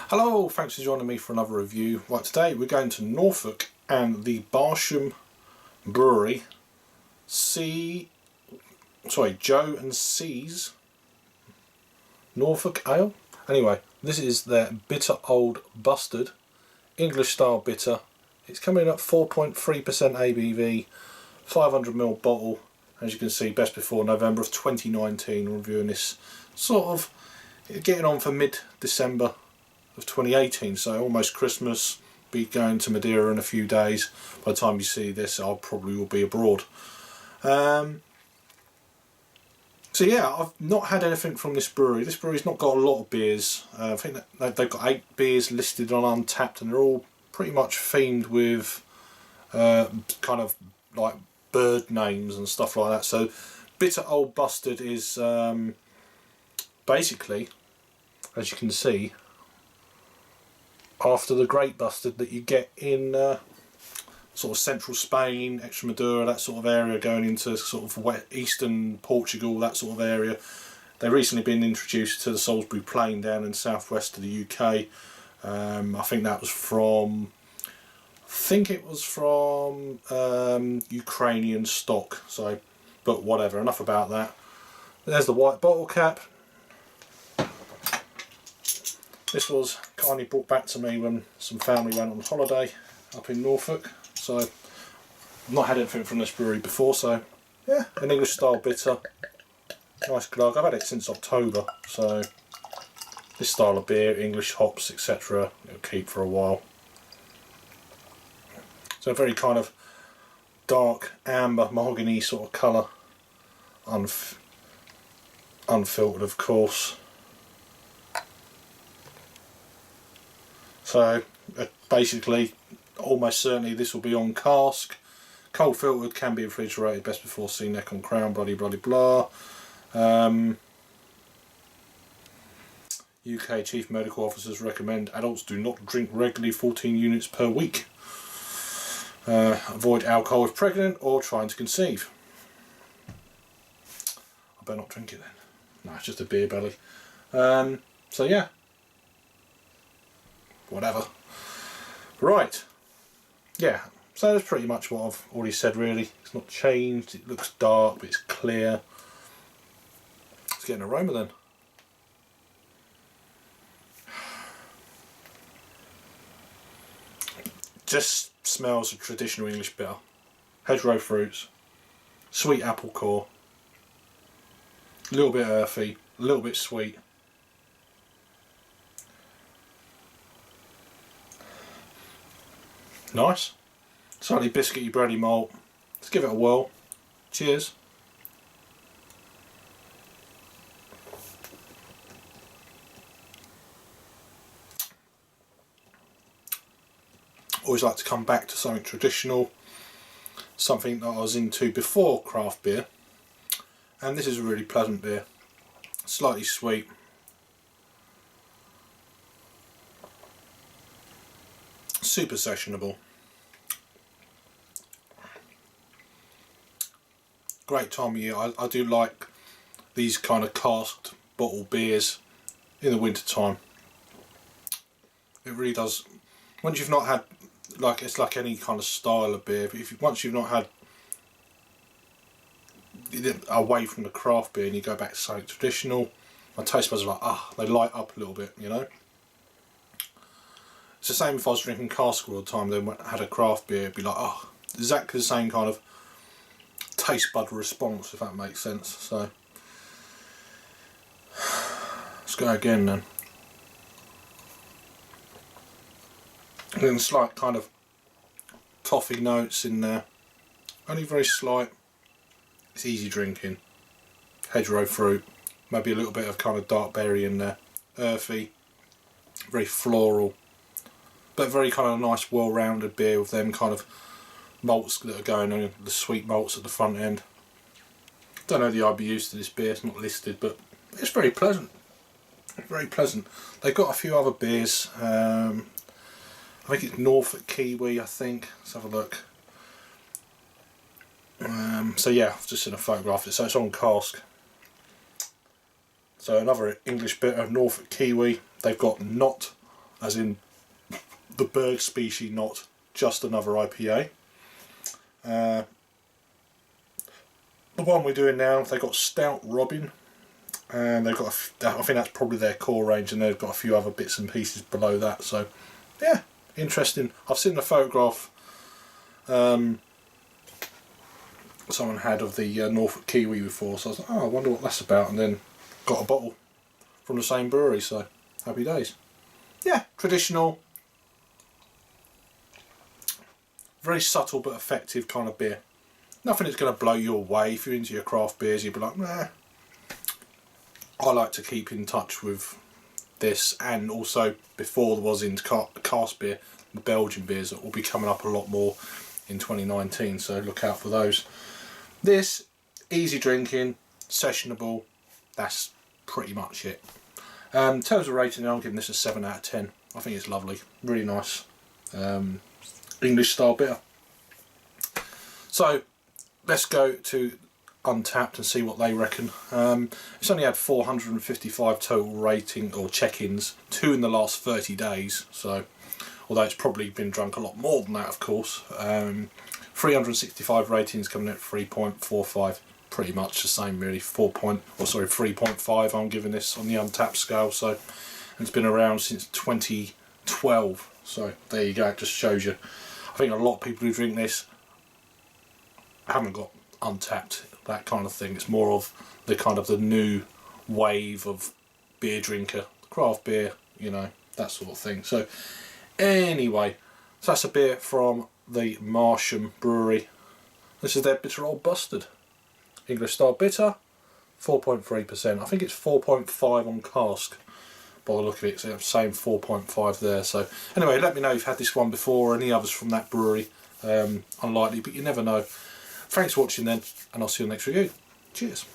Hello, thanks for joining me for another review. Right, today we're going to Norfolk and the Barsham Brewery Joe and C's Norfolk Ale. Anyway, this is their bitter Old Bustard, English style bitter. It's coming in at 4.3% ABV, 500ml bottle. As you can see, best before November of 2019. Reviewing this sort of getting on for mid-December of 2018, so almost Christmas. Be going to Madeira in a few days. By the time you see this, I probably will be abroad. So yeah, I've not had anything from this brewery. This brewery's not got a lot of beers. I think that they've got 8 beers listed on Untapped, and they're all pretty much themed with kind of like bird names and stuff like that. So bitter Old Bustard is basically, as you can see, after the Great Bustard that you get in sort of central Spain, Extremadura, that sort of area, going into sort of eastern Portugal, that sort of area. They've recently been introduced to the Salisbury Plain down in the southwest of the UK. I think that was from, Ukrainian stock. So, but whatever, enough about that. There's the white bottle cap. This was kindly brought back to me when some family went on holiday up in Norfolk. So I've not had anything from this brewery before, so yeah, an English style bitter. Nice glug. I've had it since October, so this style of beer, English hops, etc., it'll keep for a while. So a very kind of dark amber mahogany sort of colour, unfiltered of course. So basically, almost certainly this will be on cask. Cold filtered, can be refrigerated, best before sea neck on crown, blah blah blah. UK Chief Medical Officers recommend adults do not drink regularly 14 units per week. Avoid alcohol if pregnant or trying to conceive. I better not drink it then. No, it's just a beer belly. So yeah. Whatever. Right. Yeah. So that's pretty much what I've already said really. It's not changed. It looks dark, but it's clear. Let's get an aroma then. Just smells of traditional English bitter. Hedgerow fruits. Sweet apple core. A little bit earthy. A little bit sweet. Nice. Slightly biscuity, bready malt. Let's give it a whirl. Cheers. Always like to come back to something traditional, something that I was into before craft beer, and this is a really pleasant beer. Slightly sweet. Super sessionable. Great time of year. I do like these kind of casked bottle beers in the winter time. It really does. Once you've not had, like, it's like any kind of style of beer, but once you've not had away from the craft beer and you go back to something traditional, my taste buds are like, they light up a little bit, you know. It's the same if I was drinking cask all the time, then had a craft beer, it'd be like, exactly the same kind of taste bud response, if that makes sense. So let's go again then. And then slight kind of toffee notes in there, only very slight. It's easy drinking. Hedgerow fruit, maybe a little bit of kind of dark berry in there, earthy, very floral. But very kind of nice, well-rounded beer with them kind of malts that are going on, the sweet malts at the front end. Don't know the IBUs to this beer, it's not listed, but it's very pleasant. Very pleasant. They've got a few other beers. I think it's Norfolk Kiwi, I think. Let's have a look. So yeah, I've just seen a photograph of it, so it's on cask. So another English bitter, Norfolk Kiwi. They've got not as in the Berg species, not just another IPA. The one we're doing now, they've got Stout Robin, and they've got I think that's probably their core range, and they've got a few other bits and pieces below that. So yeah, interesting. I've seen the photograph someone had of the Norfolk Kiwi before, so I was like, oh, I wonder what that's about, and then got a bottle from the same brewery, so happy days. Yeah, traditional, very subtle but effective kind of beer. Nothing that's going to blow you away. If you're into your craft beers, you'd be like, nah. I like to keep in touch with this, and also before there was into cask beer, the Belgian beers that will be coming up a lot more in 2019, so look out for those. This, easy drinking, sessionable, that's pretty much it. In terms of rating, I'm giving this a 7 out of 10. I think it's lovely, really nice. English style bitter. So let's go to Untapped and see what they reckon. It's only had 455 total rating or check-ins, 2 in the last 30 days, so although it's probably been drunk a lot more than that, of course. 365 ratings coming at 3.45, pretty much the same really. 3.5 I'm giving this on the Untapped scale. So it's been around since 2012, so there you go, it just shows you. I think a lot of people who drink this haven't got Untapped, that kind of thing. It's more of the new wave of beer drinker, craft beer, you know, that sort of thing. So anyway, so that's a beer from the Barsham Brewery. This is their bitter Old Bustard, English style bitter, 4.3%. I think it's 4.5 on cask by the look of it, so I'm saying 4.5 there. So anyway, let me know if you've had this one before or any others from that brewery. Unlikely, but you never know. Thanks for watching then, and I'll see you in the next review. Cheers.